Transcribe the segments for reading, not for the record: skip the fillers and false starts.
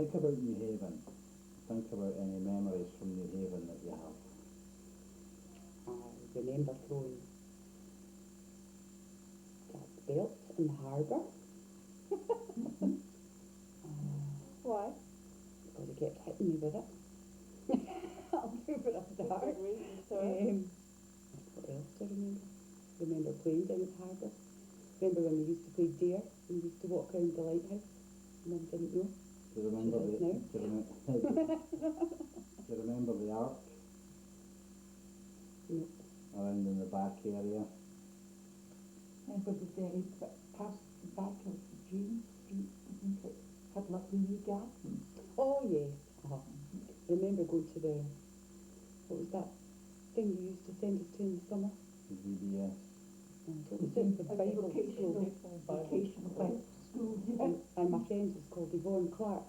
Think about New Haven. Think about any memories from New Haven that you have. I remember throwing Dad's belt in the harbour. Why? Because he kept hitting me with it. I'll do it up the Good reason, sorry. What else do I remember? Remember playing down at the harbour. Remember when we used to play dare and we used to walk around the lighthouse? Mum didn't know. Do you remember She the? does now. Do you remember the ark No. around in the back area? Remember the very past the back of James Street, isn't it? Had lovely wee gardens. Oh yes. Remember going to the, what was that thing you used to send us to in the summer? The VBS. What was it? The Bible school. Vocational Bible school. And my friend was called Yvonne Clark,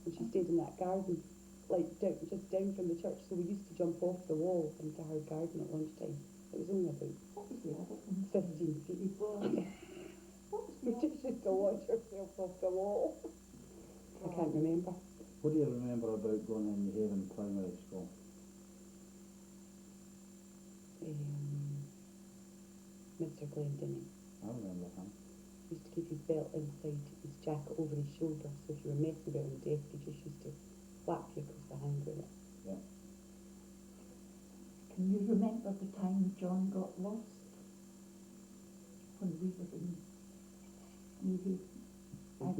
and she stayed in that garden, like just down from the church. So we used to jump off the wall into her garden at lunchtime. It was only about What was the other one? 15 feet. What was We the just used to launch ourselves off the wall. I can't remember. What do you remember about going to New Haven Primary School? Mr. Glendinning I remember him. used to keep his belt inside his jacket over his shoulder, so if you were messing about on the desk, he just used to whack you across the hand with it. Yeah. Can you remember the time John got lost? When we were in New Haven. I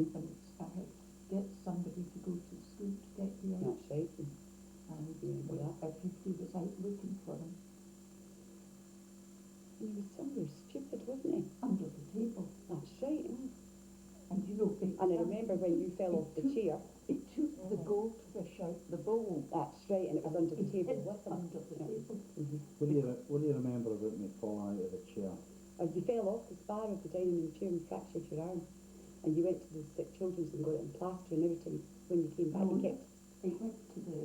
had to get somebody to go to school to get you out. That's right. And Remember that. everybody was out looking for him And he was somewhere stupid, wasn't he? under the table. That's right. And you know, And I remember when you fell off the chair. It took the goldfish out the bowl. That's right, and it was under the table hid with him. under the table. What do you remember about me falling out of the chair? As you fell off the spar of the dining room chair and fractured your arm, and you went to the sick children's and got it in plaster, and every time when you came back, No, you kept. He went to the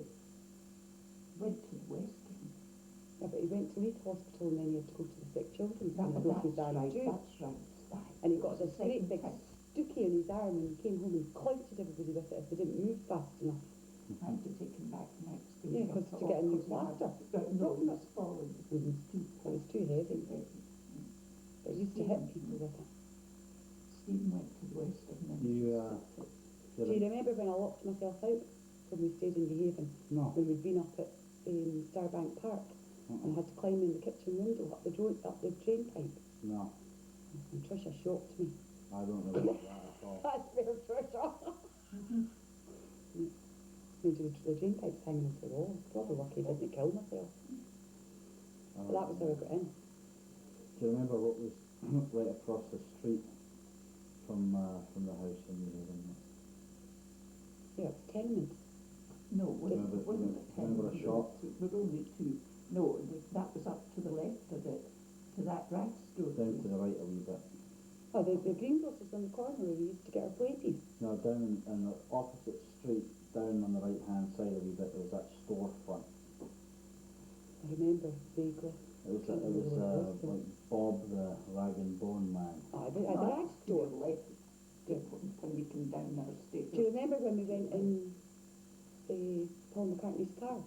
Western. Yeah, but he went to Leith Hospital and then he had to go to the sick children's and he That's broke his arm right, too. that's right. And he got this great Second big time. stookie in his arm and he came home and clouted everybody with it if they didn't move fast enough. I had to take him back the next day. Yeah, 'cause to get a new plaster. No, he was falling. It was too It was too heavy. heavy. But it used to hit people with it. Stephen went to the Western and Do you, Do you remember when I locked myself out when we stayed in New Haven? No. When we'd been up at Starbank Park and had to climb in the kitchen window up the drain pipe. No. And Trisha shocked me. I don't remember that at all. That's where Trisha. The drain pipes hanging off the wall. Probably lucky I didn't kill myself. But that was how I got in. Do you remember what was right across the street from the house in New Haven? Yeah, it's tenements. no, it Remember- wasn't a remember a tent. shop? There were only two. No, that was up to the left of it, to that rack store. Down to the right a wee bit. Oh, the greengrocers on the corner where we used to get our platies. No, down in the opposite street, down on the right hand side a wee bit, there was that storefront. I remember vaguely. It was Can't remember what it was, though. like Bob the Rag and Bone Man. Oh, the No, rag that's to store. the left. When we came down our state. Do you remember when we went in Paul McCartney's car?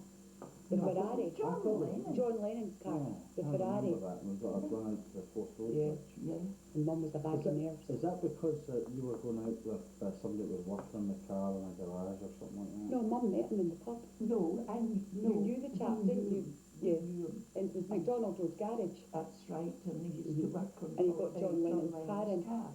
The No, Ferrari. John Lennon. John Lennon's car. The I Ferrari. remember that. And we got run out to the Fourth Road. Yeah. Bridge. Yeah. And Mum was a bag of nerves. Is that because you were going out with somebody that was working on the car in a garage or something like that? No, Mum met him in the pub. No, I knew. You knew the chap, didn't you? Yeah. Knew him. And it was McDonald Road garage. That's right, and he used to work on. And he got John Lennon's car in. car.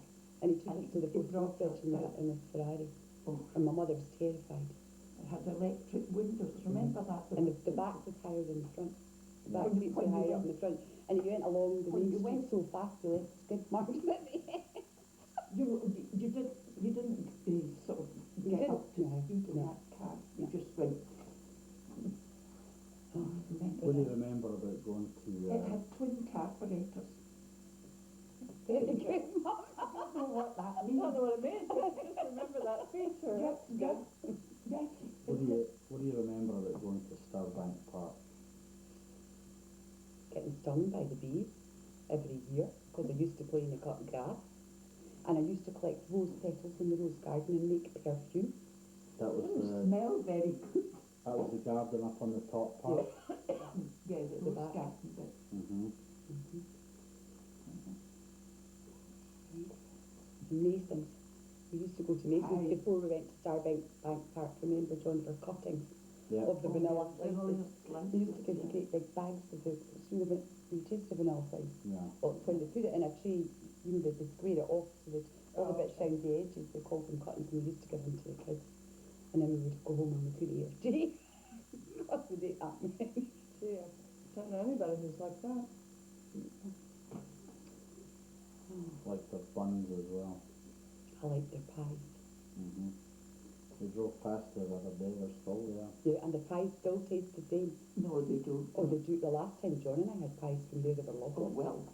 And he took And us to the he Fourth Road dropped Bridge us in the Ferrari. Oh, And my mother was terrified. it had electric windows. Remember that? And the back was higher than the front. The back When- seats were when you higher up went- in the front. And he went along the when main you street went- so fast he left skid marks at the end. You didn't sort of You get didn't? up to No, speed in no. that car. You No. just went. Oh, What do you remember about going to... It had twin carburetors. very good, Mum. I don't know what that I means. don't know what it means, but just remember that feature. Yes, yes, yes. What do you remember about going to Starbank Park? Getting stung by the bees every year because I used to play in the cut grass. And I used to collect rose petals in the rose garden and make perfume. That was very good. That was the garden up on the top part. Yeah, the The rose back. garden bit. Mm-hmm. Masons. We used to go to Masons Aye. before we went to Starbank Bank Park. Remember, John, for cuttings Yeah. of the vanilla Oh, yeah, slices. vanilla They used to give you slices, great big bags of the, you taste the vanilla slice. Yeah. Well, when they put it in a tray, you know, they square it off so that all the Oh, bits round the edges, they called them cuttings, and we used to give them to the kids. And then we would go home and we couldn't eat our tea. Because we'd eat that many. Gee, I don't know anybody who's like that. Like the buns as well. I like their pies. Mm-hmm. We drove past there the other day, they're still there. Yeah, and the pies still taste the same. No, they don't. Oh, they do. The last time John and I had pies from there, they were Oh, lovely. well,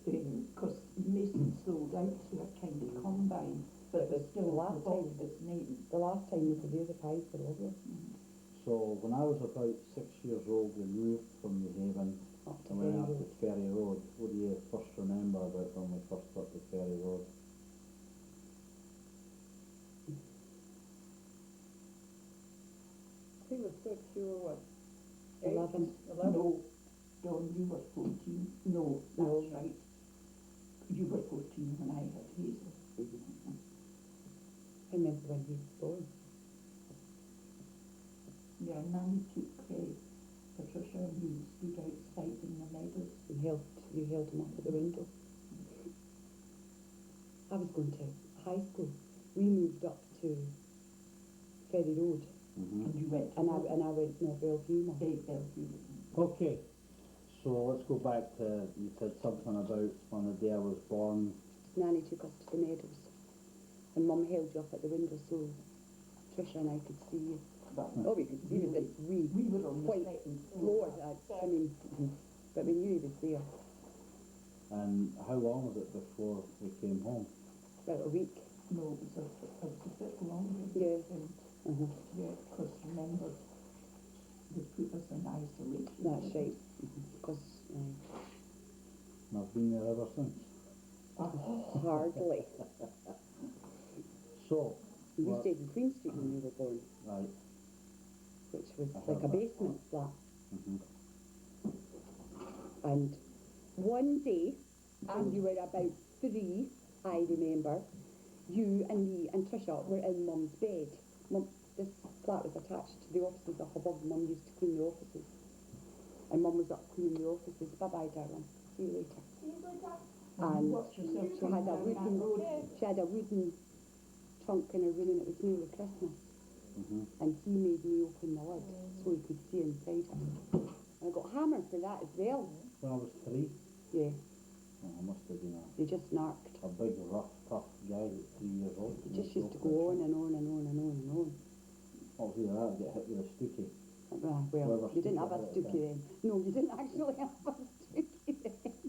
because Mason sold out to a kind of combine, but The they still last bought time- his name. The last time we were there, the pies were lovely. So when I was about 6 years old, we moved from New Haven Up to and went Ferry up to Road. Ferry Road. What do you first remember about when we first got to Ferry Road? He was 6, you were what? 11. 11? No, Dawn, you were 14. No, that's No. right. You were 14 when I had Hazel. I remember when he was born. Yeah, Nanny took Patricia and we stood outside in the meadows. You held him up at the window. I was going to high school. We moved up to Ferry Road, Mm-hmm. And you went to and I went no Bellevue. Mum. Bellevue. Okay, so let's go back to, you said something about on the day I was born. Nanny took us to the meadows, and Mum held you up at the window so Trisha and I could see you. But Oh, we could see you this wee we were on the white second floor. floor. I mean, but we knew he was there. And how long was it before we came home? About a week. No, it was a bit longer. Yeah. And, Uh-huh. yeah, because remember, they put us in isolation. That's right. Because And I've been there ever since. hardly. So, We Well- stayed in Queen Street when you were born, right. which was I like heard a that. basement flat. Mm-hmm. And one day, when you were about 3, I remember, you and me and Trisha were in Mum's bed. Mum, this flat was attached to the offices up above. Mum used to clean the offices. And Mum was up cleaning the offices. Bye-bye, darling. See you later. And watch yourself she coming had a down that wooden, road. she had a wooden trunk in her room, and it was nearly Christmas. Mm-hmm. And he made me open the lid so he could see inside it. And I got hammered for that as well. When I was 3, Yeah, I must have been they just narked. a big, rough, tough guy at 3 years old. It just used to go on and on and on and on and on. Oh, either that or get hit with a stookie. Well, Whoever you didn't have a stookie had stookie then. No, you didn't actually have a stookie then.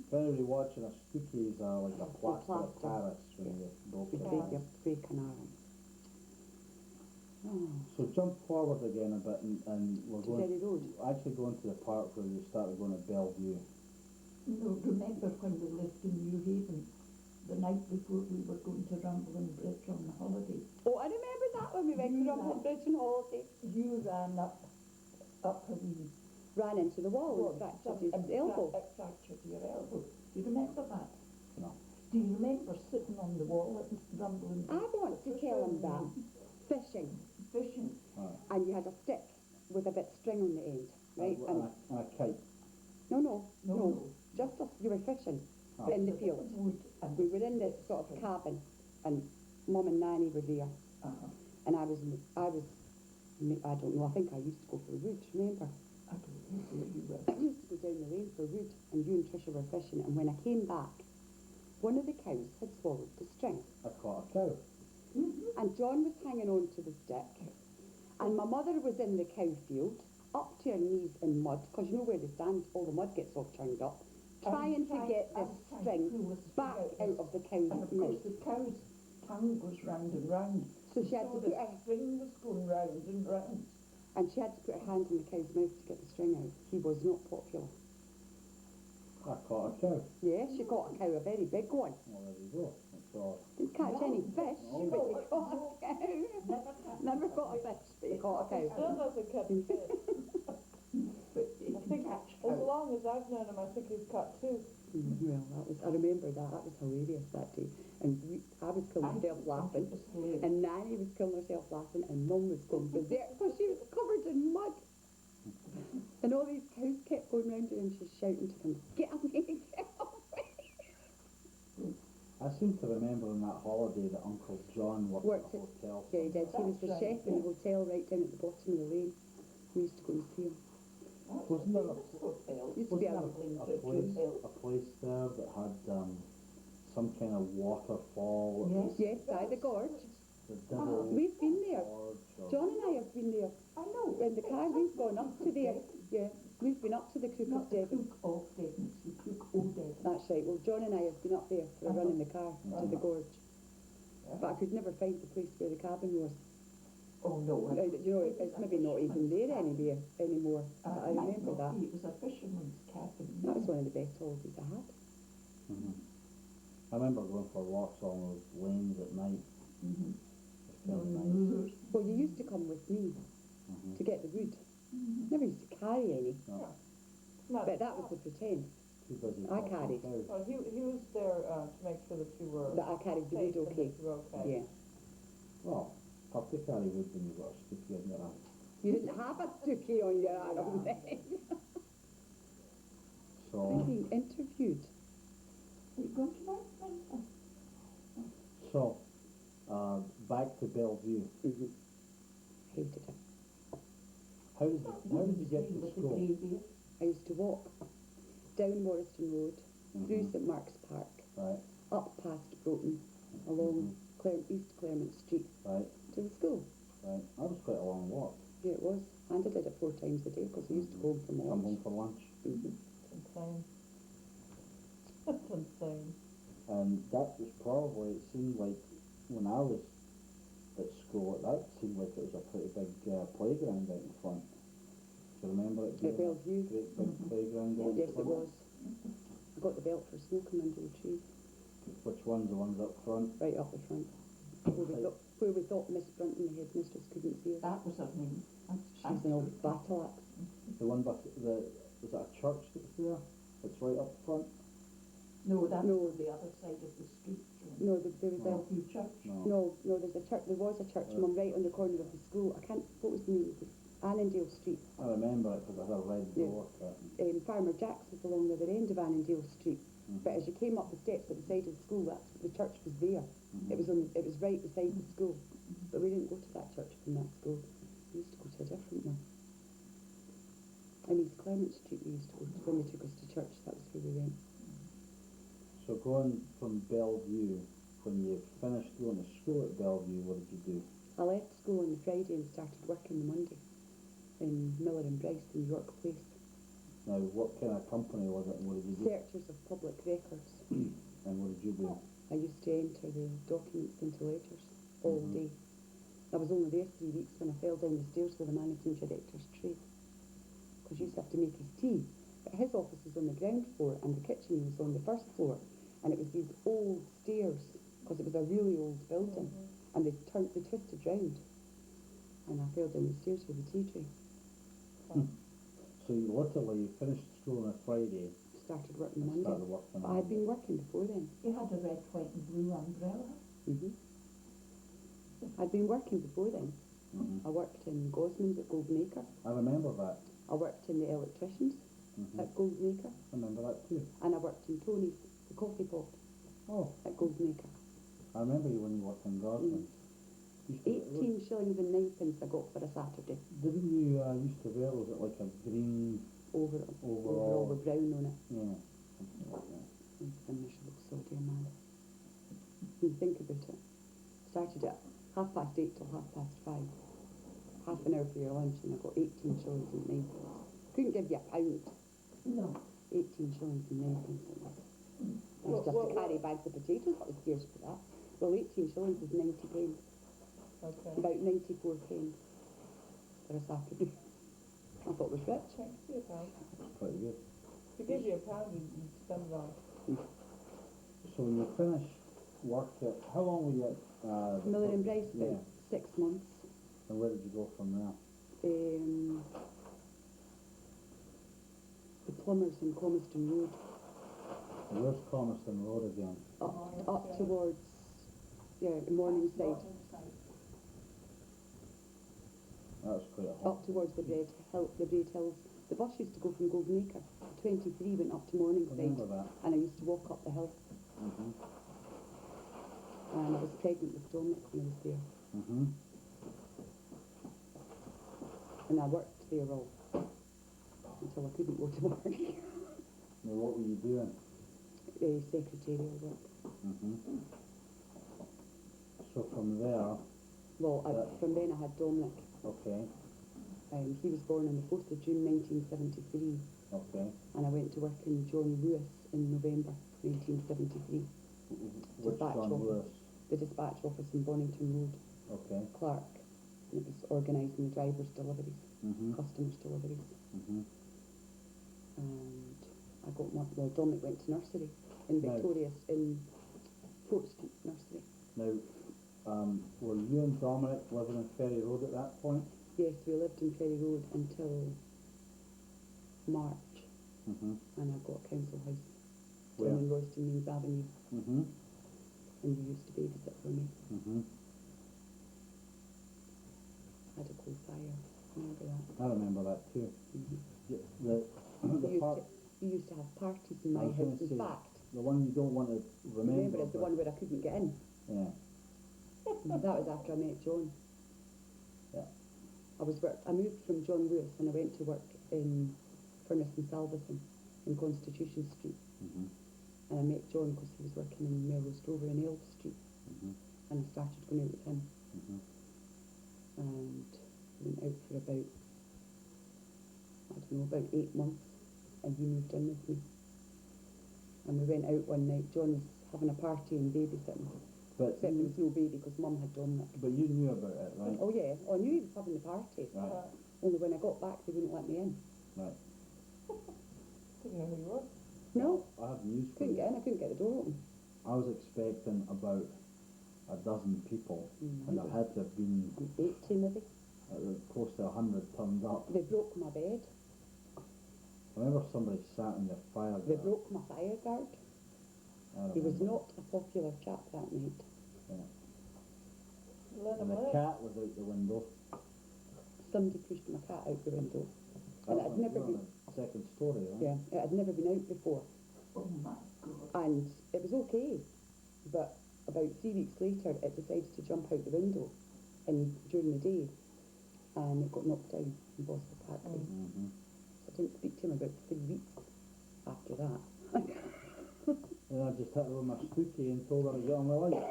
If anybody watching, a stookie is like a plaster of plaster. Paris when you broke You it. break your break an arm. Oh, So jump forward again a bit and we're to going, Ferry Road. actually going to the part where you started going to Bellevue. No, remember when we lived in New Haven, the night before we were going to Ramblin' Bridge on holiday? Oh, I remember that when we went to Rumble Bridge on holiday. You ran up a wee Ran into the wall and fractured his elbow. It fractured your elbow. Do you remember that? No. Do you remember sitting on the wall at Ramblin' I want to tell him that. Fishing. Fishing. And you had a stick with a bit of string on the end, right? And a kite. No. No. Just us, you were fishing Oh. in the With field. wood and We were in this sort of cabin, and Mum and Nanny were there, Uh-huh. and I don't know, I think I used to go for wood, remember? I don't know where you were. I used to go down the lane for wood, and you and Trisha were fishing, and when I came back, one of the cows had swallowed the string, I caught a cow. and John was hanging on to the stick, and my mother was in the cow field, up to her knees in mud, because you know where they stand, all the mud gets all turned up, trying to get this string back out of the cow's And of mouth. course the cow's tongue goes round and round. So she had to So put the her, string was going round and round. and she had to put her hand in the cow's mouth to get the string out. He was not popular. I caught a cow. Yeah, she caught a cow, a very big one. Well, there you go. That's So, Didn't catch any fish, No. but you caught a cow. Never catch Never caught a fish, but you caught a He cow. still doesn't catch fish. but you I can think catch As cows. long as I've known him, I think he's caught two. Well, I remember that was hilarious that day. And I was killing myself laughing, It was hilarious. and Nanny was killing herself laughing, and Mum was going berserk because she was covered in mud. And all these cows kept going round her, and she's shouting to them, "Get away, get away!" I seem to remember on that holiday that Uncle John worked Worked at a at- hotel. Yeah, he did. He was the That's chef right, in the yeah. hotel right down at the bottom of the lane. We used to go and see him. That's Wasn't there a- famous hotel. Used to be Wasn't a- there Bridge Hotel. a place there that had some kind of waterfall? It was Yes, by the gorge. The Devil's We've been there. Gorge or- John and I have been there. I know. In the car, we've gone up to there. Yeah, we've been up to the Crook of Not the Devon. Cook of Devon, it's the Cook Old Devon. That's right. Well, John and I have been up there for a run in the car to the gorge. But I could never find the place where the cabin was. Oh, no. You know, it's maybe not even there anymore. But I remember that. It was a fisherman's cabin. That was one of the best holidays I had. Mhm. I remember going for walks on those lanes at night. Mm-hmm. It's kind of On the nice. moors. Well, you used to come with me Mhm. to get the wood. Mm-hmm. Never used to carry any, No, Not but that was the pretend too busy. I talking carried. cows. Well, he was there to make sure that you were that I carried the safe wood and okay. that you were okay. Yeah. Well, tough to carry wood when you've got a sticky in your hand. You didn't have a stookie on your arm then. I'm So, being interviewed. Are you going to Mark? so, back to Bellevue. Mm-hmm. Hated it. How did you get to With the school? gravy. I used to walk down Morriston Road, through Mhm. St Mark's Park, Right, up past Broughton, along East Claremont Street right, to the school. right. That was quite a long walk. Yeah, it was. And I did it 4 times a day because I used to go home from Come home lunch. for lunch. Mm-hmm. It's insane. It's insane. And that was probably, it seemed like, when I was at school, that seemed like it was a pretty big playground out in front. Do you remember it being At Bellevue? a great big playground out in Yes, it front? was. I got the belt for smoking under the tree, Which ones? The ones up front? right up the front. Where we thought Miss Brunton, the headmistress, couldn't see us. That was her name. She was an old battle axe. The one back, was that a church that's there? It's right up front? No, that's No. on the other side of the street. No, there was a... Bellevue Church. No. No, there's a church. There was a church, Mum, right on the corner of the school. I can't... What was the name of it? Annandale Street. I remember it because it had a red Yeah. door to it. Farmer Jack's was along the other end of Annandale Street. Mhm. But as you came up the steps at the side of the school, the church was there. Mhm. It was right beside the school. But we didn't go to that church from that school. We used to go to a different one. In East Clement Street we used to go to when they took us to church. That was where we went. So going from Bellevue, when you finished going to school at Bellevue, what did you do? I left school on the Friday and started working the Monday in Miller and Bryce in York Place. Now, what kind of company was it and what did you do? Searchers of public records. And what did you do? I used to enter the documents into ledgers all Mhm. day. I was only there 3 weeks when I fell down the stairs with the managing director's tray. Because you used to have to make his tea. But his office was on the ground floor and the kitchen was on the first floor. And it was these old stairs, because it was a really old building. And they twisted round. And I fell down the stairs with the tea tray. So you literally finished school on a Friday Started working and Monday. started working But on I'd been working before then. You had a red, white and blue umbrella. hmm I'd been working before then. Mhm. I worked in Gosman's at Golden Acre. I remember that. I worked in the electricians Mhm. at Golden Acre. I remember that too. And I worked in Tony's, the coffee pot, Oh, at Golden Acre. I remember you when you worked in Gosman's. Used to- 18 shillings and 9 pence I got for a Saturday. Didn't you used to wear, was it like a green Overall overall? with brown on it. Yeah, something like that. And the miserable soldier man. You think about it. Started at 8:30 till 5:30. Half an hour for your lunch and I got 18 shillings and 9 pence. Couldn't give you a pound. No. 18 shillings and 9 pence it was. I Well, used to have to carry bags of potatoes up the stairs for that. Well, 18 shillings is 90 pence. Okay. About 94 pence for a Saturday. I thought it was rich. Can't see a pound. Pretty good. If he gave you a pound, you'd spend it on. So when you finished work at, how long were you at, the Miller and pub- Bryce, Yeah, about 6 months. and where did you go from there? The plumbers in Coniston Road, Where's Coniston Road again? up towards, Morningside, That was quite a hot. up towards the Braid Hills. The bus used to go from Goldenacre, 23 went up to I Morningside, remember that. and I used to walk up the hill. Mhm. And I was pregnant with Dominic when I was there, Mhm. and I worked there all until I couldn't go to work. Now what were you doing? Secretarial work. Mhm. So from there, Well, Yeah. from then I had Dominic. okay, He was born on the 4th of June 1973, okay. and I went to work in John Lewis in November 1973, Which Dispatch John office. Lewis? the dispatch office in Bonington Road, Okay. Clark. And it was organising the drivers' deliveries, Mhm. customers' deliveries. Mhm. And I got one, well, Dominic went to nursery in Right. Victorious, in Fort Street Nursery. Now, were you and Dominic living in Ferry Road at that point? Yes, we lived in Ferry Road until March, Mhm. and I got a council house Where? down in Royston Meads Avenue, Mhm. and you used to babysit for me. Mhm. I had a coal fire, remember that? I remember that too. Mhm. The You part, used to have parties in I my was gonna house. In say, fact, the one you don't want to remember. is the but- one where I couldn't get in. Yeah. That was after I met John. Yeah. I moved from John Lewis and I went to work in Furnace and Salvation in Constitution Street. Mhm. And I met John because he was working in Melrose Rover in Elf Street. Mhm. And I started going out with him. Mhm. And went out for about, I don't know, about 8 months. And he moved in with me. And we went out one night. John was having a party and babysitting. But Except there you, was no baby because Mum had Dominic. but you knew about it, right? Oh yeah, I knew he was having the party. Right. Only when I got back they wouldn't let me in. Right. Didn't know who you were. No, I have news for couldn't you. get in, I couldn't get the door open. I was expecting about a dozen people, and there Mm. had to have been 80 maybe. close to 100 turned up. They broke my bed. I remember somebody sat in the fire. They broke my fire guard. I He was remember. not a popular chap that night. Let And him the live. cat was out the window. Somebody pushed my cat out the window. That And it had was never on been, the second story, right? yeah, it had never been out before. Oh my God. And it was okay. But about 3 weeks later it decided to jump out the window during the day. And it got knocked down in Boston Parkway. Mhm. So I didn't speak to him about 3 weeks after that. And I just hit her with my spooky and told her to get on the light.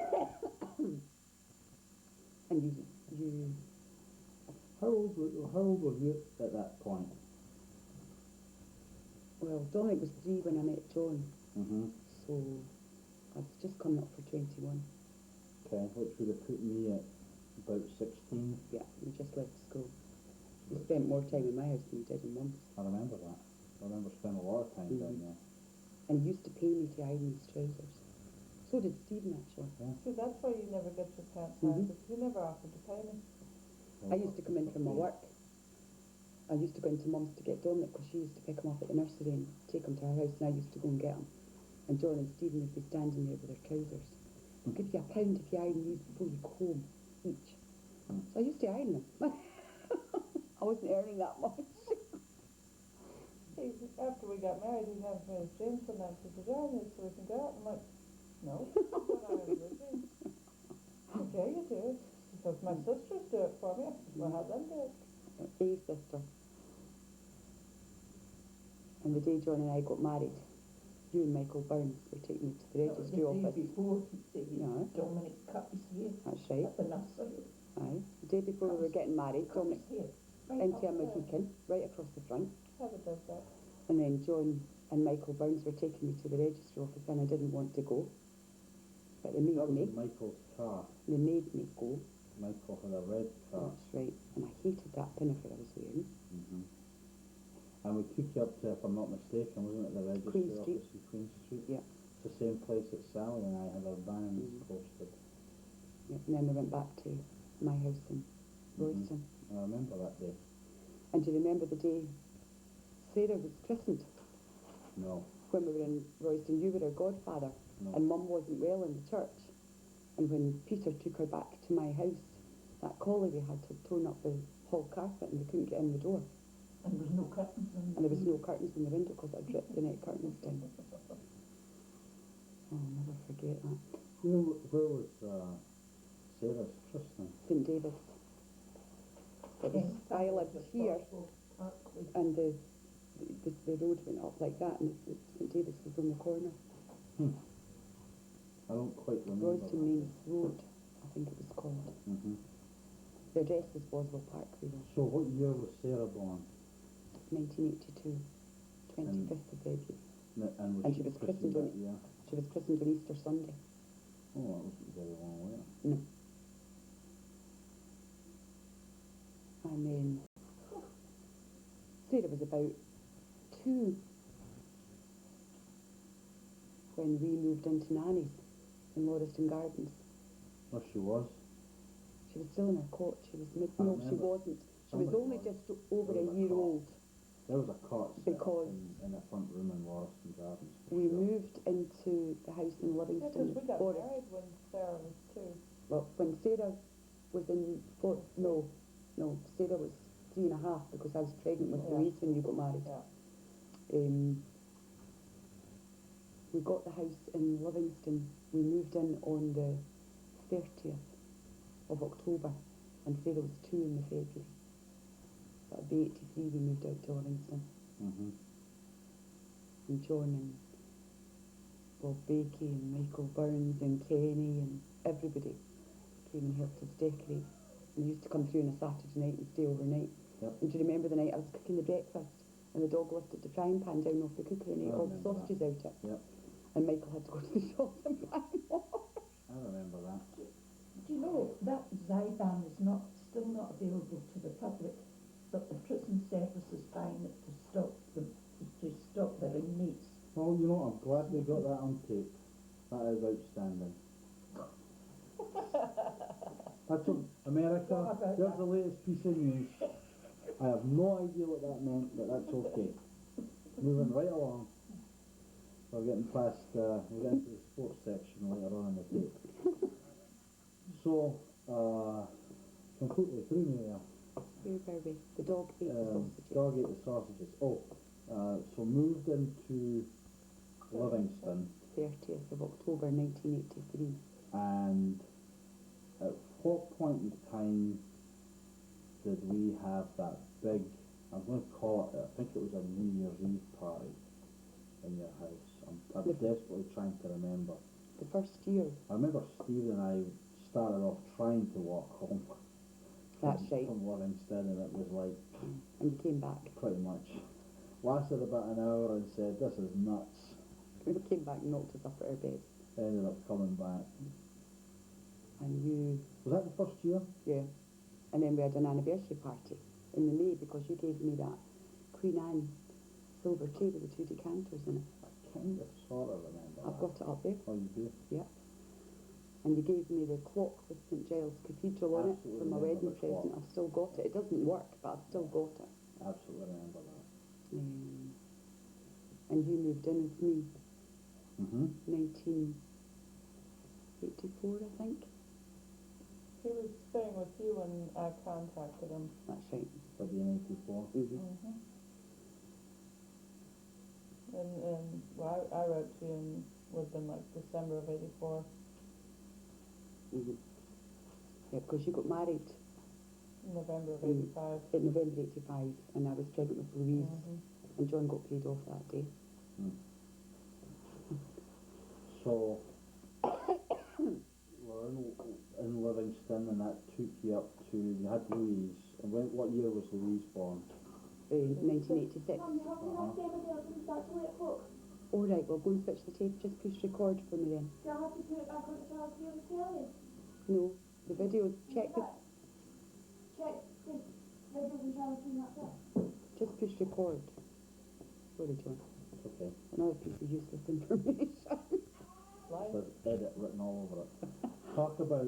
And you, How old were you at that point? well, Dominic was 3 when I met John, Mhm. so I was just coming up for 21. Okay, which would have put me at about 16. Yeah, we just left school. You spent more time in my house than you did in Mum's. I remember that. I remember spending a lot of time down Mhm. there. And he used to pay me to iron his trousers. So did Stephen actually. See, that's why you never get your pants Mhm. ironed, 'cause he never offered to pay me. I used to come in from my work. I used to go into Mum's to get Dominic because she used to pick him up at the nursery and take him to her house, and I used to go and get him. And John and Stephen would be standing there with their trousers. I'll give you £1 if you iron these before you go home, each. Mm. So I used to iron them. I wasn't earning that much. After we got married, he had me with James one night. He said, "Yeah, I need so we can go out." I'm like, "No, I'm not iron your jeans." "Okay, you do it." He says, "My sisters do it for me." I said, "Well, have them do it." A sister. And the day John and I got married, you and Michael Burns were taking me to the That was registry the day office. before No. Dominic cut his hair That's right. at the nursery. Aye. The day before we were getting married, Cut Dominic his hair right into a up there. Mohican, right across the front. Heather does that. And then John and Michael Burns were taking me to the registry office and I didn't want to go. But they made That was me. in Michael's car. They made me go. Michael had a red car. That's right. And I hated that pinafore I was wearing. Mhm. And we took you up to, if I'm not mistaken, wasn't it the registry Queen Street. office in Queen Street? Yeah. To same place that Sally and I had our bands Mm. posted. Yeah, and then we went back to my house in Royston. I remember that day. And do you remember the day Sarah was christened? No, When we were in Royston, you were her godfather, no. and Mum wasn't well in the church. And when Peter took her back to my house, that collie we had torn up the hall carpet and we couldn't get in the door. And there was no curtains in And there was no curtains in the window because I dripped the net curtains down. Oh, I'll never forget that. Where was Sarah's christening? St David's. It was, I lived here, and the road went up like that, and St David's was on the corner. I don't quite remember. Royston Means Road, I think it was called. Mm-hmm. The address was Boswell Park, we were. So what year was Sarah born? 1982, 25th of February. And And she was christened that on- year? She was christened on Easter Sunday. Oh, that wasn't very long later. No. And then Sarah was about 2 when we moved into Nanny's in Lauriston Gardens. Oh, she was? She was still in her cot. She was I no, she remember. wasn't. She was Somebody only was. just over There a was a year cot. old. There was a cot set up Because in the front room in Lauriston Gardens. for We sure. moved into the house in Yeah, Livingston 'cause we got Forest. married when Sarah was 2. Well, when Sarah was in no, Sarah was 3.5 because I was pregnant with Yeah. Louise when you got married. Yeah. We got the house in Livingston. We moved in on the 30th of October, and Sarah was 2 in the February. That would be 83. We moved out to Livingston, Mm-hmm. and John and Bob Bakey and Michael Burns and Kenny and everybody came and helped us decorate. And they used to come through on a Saturday night and stay overnight. Yep. And do you remember the night I was cooking the breakfast and the dog lifted the frying pan down off the cooker and ate I all the remember that. sausages out it? Yep. And Michael had to go to the shop and buy more. I remember that. Do you know that Zyban is still not available to the public, but the prison service is buying it to stop their inmates. Well, you know, I'm glad they got that on tape. That is outstanding. That's America. What about There's that? the latest piece of news. I have no idea what that meant, but that's okay. Moving right along. We're getting past, we're getting to the sports section later on in the tape. So, completely threw me there. Where were we? The dog ate the sausages. Dog ate the sausages. Oh, so moved into Livingston, 30th of October 1983. and at what point in time did we have that big, I'm going to call it, I think it was a New Year's Eve party in your house. I'm desperately trying to remember. The first year. I remember Steve and I started off trying to walk home That's right. from Livingston, and it was like And you came back. pretty much lasted about an hour and said, this is nuts. We came back and knocked us up at our bed. Ended up coming back. And you, Was that the first year? yeah. And then we had an anniversary party in the May because you gave me that Queen Anne silver tray with the 2 decanters in it. I kind of sort of remember I've that. got it up there. Oh, you do? And you gave me the clock with St Giles Cathedral on it Absolutely for my remember wedding the clock. present. I've still got it. It doesn't work, but I've still got it. Absolutely remember that. And you moved in with me, Mm-hmm. 1984, I think. He was staying with you when I contacted him. That's right. For being 84. Mm-hmm. And well, I wrote to you and was in like December of 84. Mm-hmm. Yeah, because you got married November of Mm. 85. in November 85, and I was pregnant with Louise, Mhm. and John got paid off that day. So, we're in Livingston, and that took you up to, you had Louise, and what year was Louise born? 1986. Uh-huh. All right, well, go and switch the tape. Just push record for me then. Do I have to put it back on the child's view telly? No, the video. Check the. Check the video and child's view, that's it. Just push record. Sorry, John. It's okay. Another piece of useless information. Life. says edit written all over it. Talk about,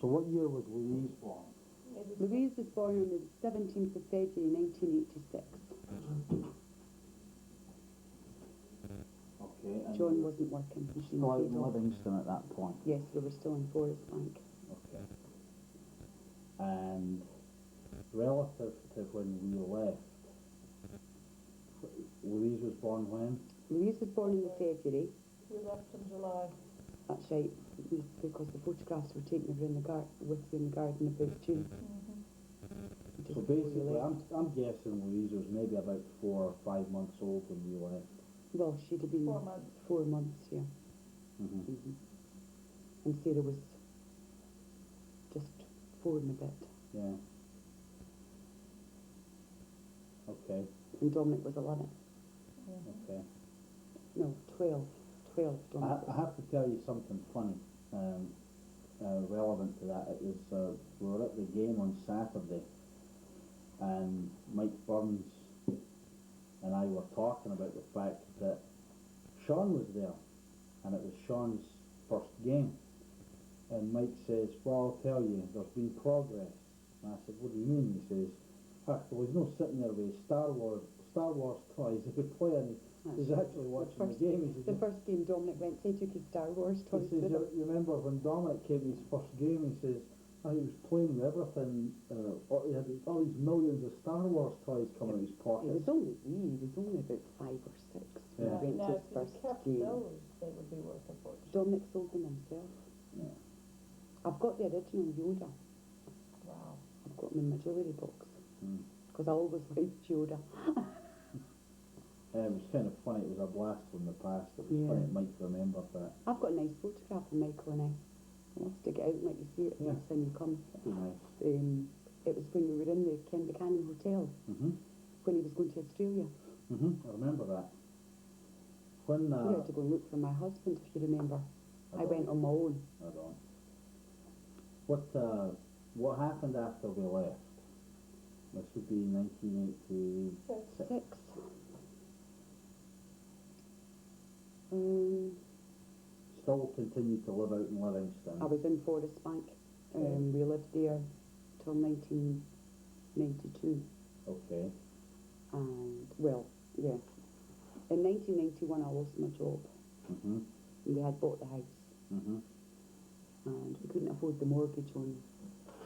so what year was Louise born? Louise was born on the 17th of February 1986. Okay. And John wasn't working. He'd been still out paid in off. Livingston at that point. Yes, we were still in Forest Bank. Okay. And relative to when we left, Louise was born when? Louise was born in the February. We left in July. That's right, because the photographs were taken over in the with you in the garden about June. Just So before you basically, left. I'm guessing Louise was maybe about 4 or 5 months old when we left. Well, she'd have been 4 months. 4 months, yeah. Mm-hmm. And Sarah was just 4 and a bit. Yeah. Okay. And Dominic was 11. Okay. No, 12. 12, Dominic I have to tell you something funny, relevant to that. It was, we were at the game on Saturday, and Mike Burns and I were talking about the fact that Sean was there, and it was Sean's first game. And Mike says, well, I'll tell you, there's been progress. And I said, what do you mean? He says, well, he's not sitting there with his Star Wars toys. If he playing, he's actually watching the game. He The says, first game Dominic went to, he took his Star Wars he toys says, with him. you remember when Dominic came to his first game, he says, he was playing with everything, he had all these millions of Star Wars toys coming out of his It pockets. was only wee, he was only about 5 or 6 when Yeah. he went Now, to if his you first kept game. those, they would be worth a fortune. Dominic sold them himself. Yeah. I've got the original Yoda. Wow. I've got them in my jewellery box. Mm. Because I always liked Yoda. It was kind of funny, it was a blast from the past. It was Yeah. funny that Mike remembered that. I've got a nice photograph of Michael and I. I'll stick it out and let you see it Yeah. next time you come. That'd be nice. It was when we were in the Buchanan Hotel, Mm-hmm. when he was going to Australia. Mm-hmm. I remember that. When, We had to go and look for my husband, if you remember. I don't- went on my own. I don't. What happened after we left? This would be 1986. 6. Still continued to live out in Livingston. I was in Forest Bank. We lived there till 1992. Okay. And, well, yeah. In 1991 I lost my job. Mm-hmm. We had bought the house. Mm-hmm. And we couldn't afford the mortgage on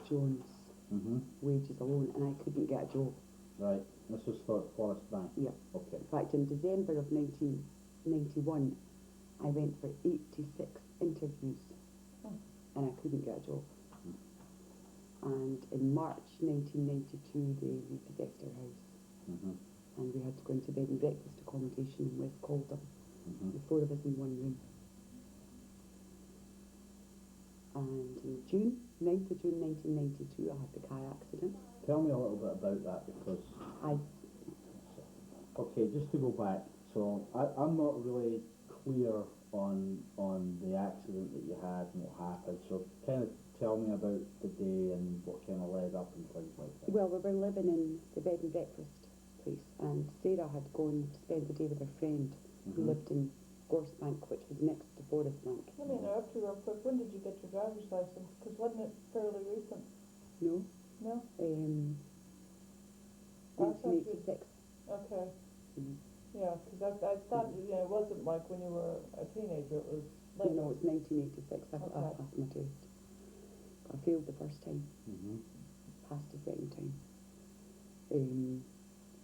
John's Mm-hmm. wages alone, and I couldn't get a job. Right. This was for Forest Bank. Yeah. Okay. In fact, in December of 1991, I went for 86 interviews, and I couldn't get a job. And in March 1992, they repossessed our house, Mm-hmm. and we had to go into bed and breakfast accommodation in West Calder, Mm-hmm. the 4 of us in one room. And in June, 9th of June 1992, I had the car accident. Tell me a little bit about that, because okay, just to go back, so I'm not really clear on the accident that you had and what happened, so kind of tell me about the day and what kind of led up and things like that. Well, we were living in the bed and breakfast place, and Sarah had gone to spend the day with her friend who Mhm. lived in Gorsebank, which was next to Forest Bank. Let me interrupt you real quick. When did you get your driver's license? Because wasn't it fairly recent? No? No? 1986. Okay. Mhm. Yeah, because I thought, it wasn't like when you were a teenager, it was No, later. no, it's 1986. I Okay. passed my test. I failed the first time, Mm-hmm. passed the second time.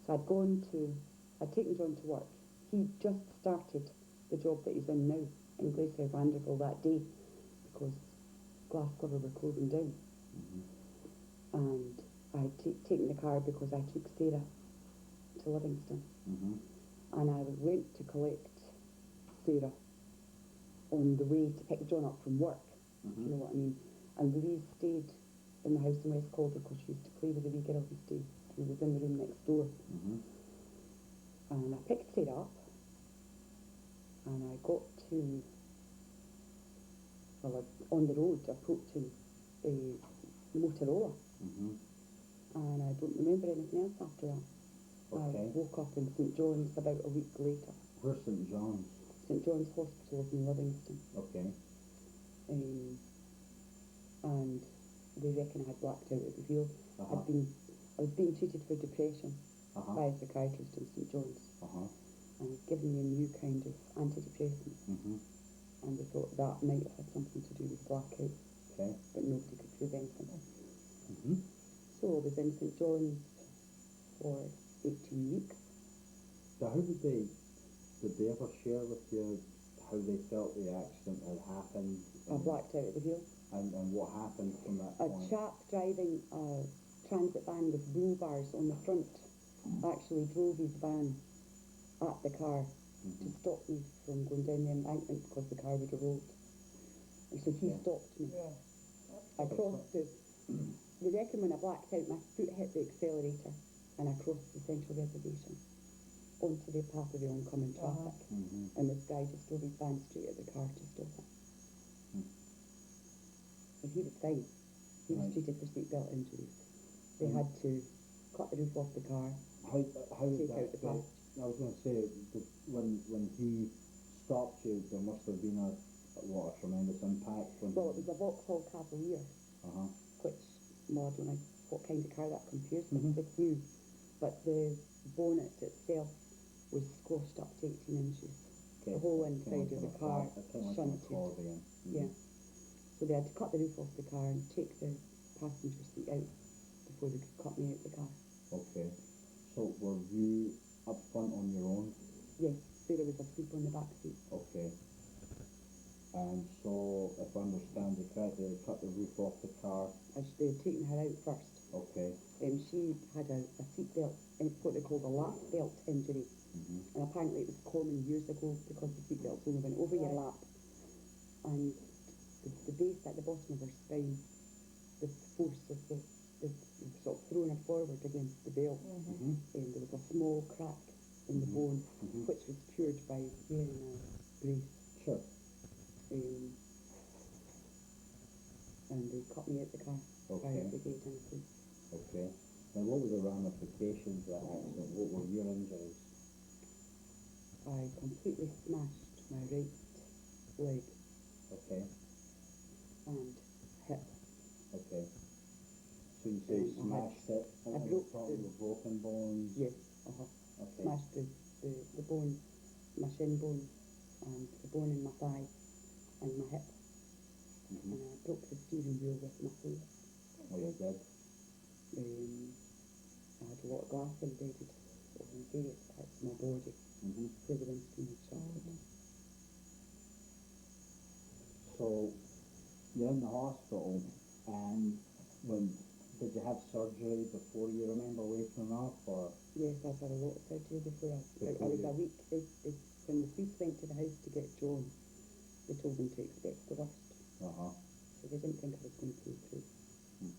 So I'd taken John to work. He just started the job that he's in now in Glacier Vanderbilt that day, because Glasgow were closing down. Mm-hmm. And I had taken the car because I took Sarah to Livingston, Mm-hmm. and I went to collect Sarah on the way to pick John up from work. Do you know what I mean? And Louise stayed in the house in West Calder because she used to play with the wee girl who was in the room next door. Mm-hmm. And I picked Sarah up, and I got to, on the road, approaching Motorola, Mm-hmm. and I don't remember anything else after that. Okay. I woke up in St John's about a week later. Where's St. John's? St John's Hospital in Livingston. Okay. And they reckon I had blacked out at the wheel. Uh-huh. I was being treated for depression Uh-huh. by a psychiatrist in St John's, Uh-huh. and he'd given me a new kind of antidepressant, Mm-hmm. and they thought that might have had something to do with blackout, Okay. but nobody could prove anything. Mm-hmm. So I was in St John's for 18 weeks. So how did they ever share with you how they felt the accident had happened? I blacked out at the wheel. And what happened from that A point? chap driving a transit van with wheel bars on the front actually drove his van at the car to stop me from going down the embankment because the car would have rolled. And so he Yeah. stopped me. Yeah. I crossed they reckon when I blacked out, my foot hit the accelerator and I crossed the central reservation onto the path of the oncoming traffic. Mm-hmm. And this guy just drove his van straight at the car to stop it. And he was fine. He was Right. treated for seatbelt injuries. They had to cut the roof off the car, How did take that out the fit? past. I was going to say, when he stopped you, there must have been a tremendous impact when. Well, it was a Vauxhall Cavalier, Uh-huh. which, well, I don't know what kind of car that compares Mhm. with you, but the bonnet itself was squashed up to 18 inches. Okay. The whole Kinda inside like of an the car accord- kinda like an shunted. accordion. Mhm. Yeah. So they had to cut the roof off the car and take the passenger seat out before they could cut me out the car. Okay. So were you up front on your own? Yes, Sarah was asleep on the back seat. Okay. And so, if I understand you correctly, they cut the roof off the car. They had taken her out first. Okay. She had a seat belt, what they call a lap belt injury. Mm-hmm. And apparently it was common years ago because the seat belts only went over your lap. And the base at the bottom of her spine, the force of the sort of throwing her forward against the belt, Mm-hmm. and there was a small crack in the bone, Mhm. which was cured by wearing a brace. Sure. And they cut me out the car right Okay. at the gate and asleep. Okay. Now, what were the ramifications of that accident? What were your injuries? I completely smashed my right leg Okay. and hip. Okay. So you say you I smashed it, I and broke probably the- with broken bones? Yes, Okay. smashed the bone, my shin bone, and the bone in my thigh and my hip. Mm-hmm. And I broke the steering wheel with my foot. Oh, you did? I had a lot of glass embedded in various parts of my body Mm-hmm. where the windscreen had shattered. So, you're in the hospital, and did you have surgery before you remember waking up, or? Yes, I've had a lot of surgery before I was Before a you- week. When the police went to the house to get John, they told them to expect the worst. Uh-huh. So they didn't think I was going to pull through. Hmm.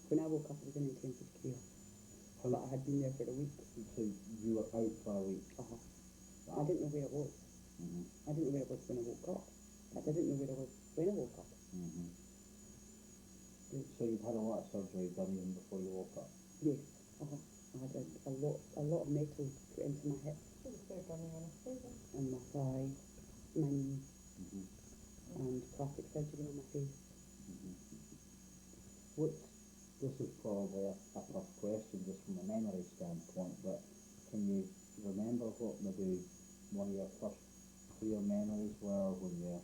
When I woke up, I was in intensive care, How, but I had been there for a week. so you were out for a week? I didn't know where I was. Mm-hmm. I didn't know where I was when I woke up. But I didn't know where I was when I woke up. Mm-hmm. So you'd had a lot of surgery done even before you woke up? Yes, I had a lot of metal put into my hip Should have said running anesthesia. and my thigh, my knee, Mm-hmm. and plastic surgery on my face. Mm-hmm. This is probably a tough question just from a memory standpoint, but can you remember what maybe one of your first clear memories were when you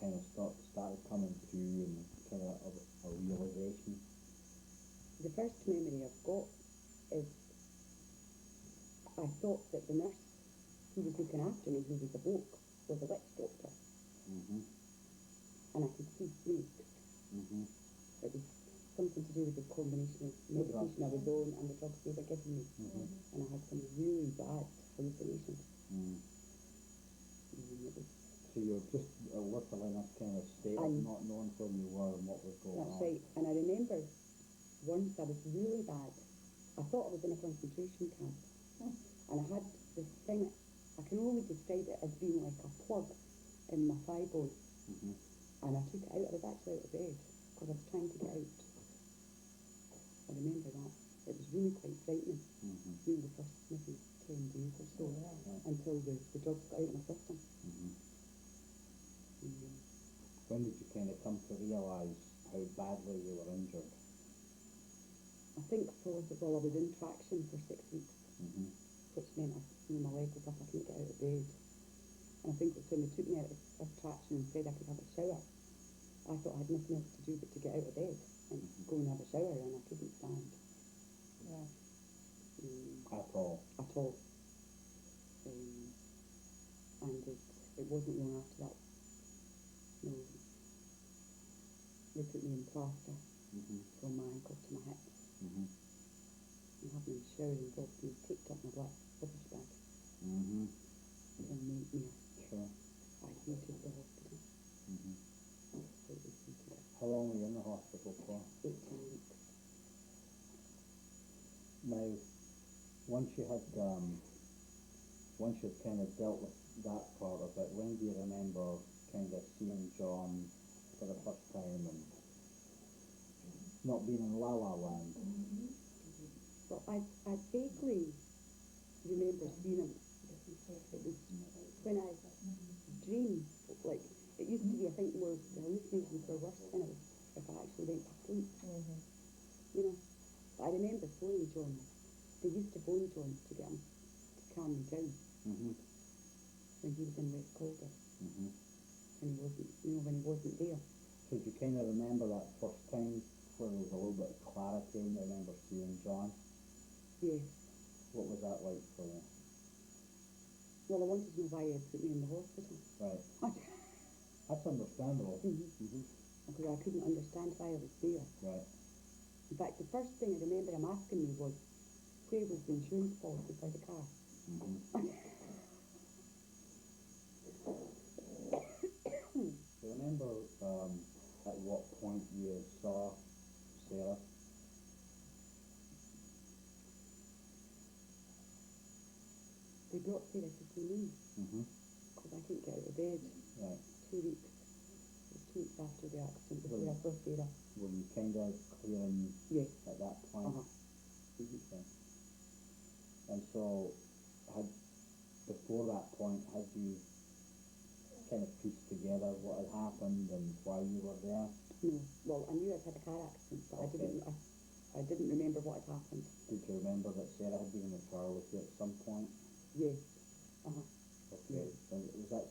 kind of started coming through and kind of a realization? The first memory I've got is I thought that the nurse who was looking after me, who was a bloke, was a witch doctor, Mm-hmm. and I could see snakes. Mm-hmm. It was something to do with the combination of medication I was on and the drugs they were giving me, Mm-hmm. and I had some really bad hallucinations. Mm. And it was, So you're just literally in this kind of state of And- not knowing where you were and what was going that's on. right. And I remember once I was really bad. I thought I was in a concentration camp, and I had this thing. I can only describe it as being like a plug in my thigh bone. Mm-hmm. And I took it out. I was actually out of bed because I was trying to get out. I remember that. It was really quite frightening. Mm-hmm. During the first maybe 10 days or so, until the drugs got out of my system. Mm-hmm. think well, I was in traction for 6 weeks, Mm-hmm. which meant my leg was up, I couldn't get out of bed. And I think it's when they took me out of traction and said I could have a shower, I thought I had nothing else to do but to get out of bed and go and have a shower, and I couldn't stand Yeah. At all. at all. And it wasn't long after that, no, they put me in plaster Mm-hmm. from my ankle to my hip, Mm-hmm. and having a shower involved being taped up my black rubbish bag Mm-hmm. and made me Sure. I hated the hospital. Mm-hmm. Absolutely hated it. How long were you in the hospital for? 18 weeks. Now, once you had kind of dealt with that part of it, when do you remember kind of seeing John for the first time and not being in La La Land? Well, I vaguely remember seeing him. It was when I dreamed, like, it used to be, I think, more, the hallucinations were worse when if I actually went to sleep, Mm-hmm. you know. But I remember phoning John. They used to phone John to get him to calm me down Mm-hmm. when he was in West Calder, Mm-hmm. when he wasn't there. So do you kind of remember that first time where there was a little bit of clarity and you remember seeing John? Yes. What was that like for you? Well, I wanted to know why he had put me in the hospital. Right. That's understandable. Mhm. Mm-hmm. Because I couldn't understand why I was there. Right. In fact, the first thing I remember him asking me was, where was the insurance policy for the car? Mm-hmm. Do you remember at what point you saw Sarah? They brought Sarah to see me Mm-hmm. because I couldn't get out of bed. Right. 2 weeks. It was 2 weeks after the accident before I Right. saw Sarah. Were you kind of clearing Yes. at that point? Uh-huh. Okay. And so, before that point, had you kind of pieced together what had happened and why you were there? No. Well, I knew I'd had a car accident, but Okay. I didn't remember what had happened. Did you remember that Sarah had been in the car with you at some point? Yes. Uh-huh. Okay. And was that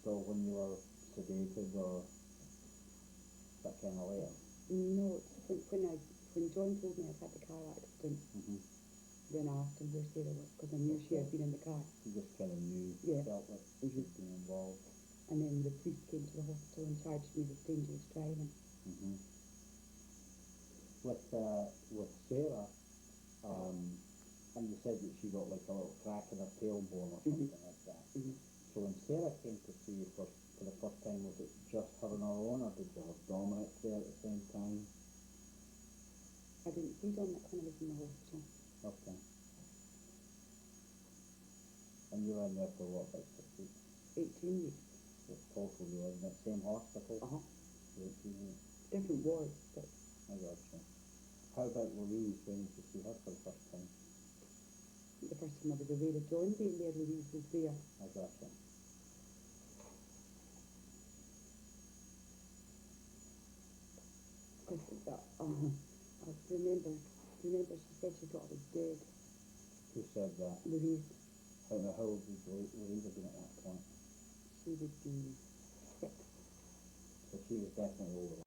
still when you were sedated or that kind of later? No, it's when John told me I'd had the car accident, Mm-hmm. then I asked him where Sarah was because I knew she had been in the car. You just kind of knew, Yeah. felt that she'd been involved. And then the police came to the hospital and charged me with dangerous driving. Mm-hmm. With Sarah, and you said that she got like a little crack in her tailbone or something like that. Mhm. So when Sarah came to see you for the first time, was it just her on her own, or did you have Dominic there at the same time? I didn't see Dominic when I was in the hospital. Okay. And you were in there for what, about 6 weeks? 18 weeks. So total you were in that same hospital? Uh-huh. 18 weeks. Different wards, but I got you. How about Louise, when did you see her for the first time? the first time I was aware of John being there, Louise was there. I got you. Because I remember she said she thought I was dead. Who said that? Louise, How old was Louise have been at that point? she would be 6. So she was definitely older.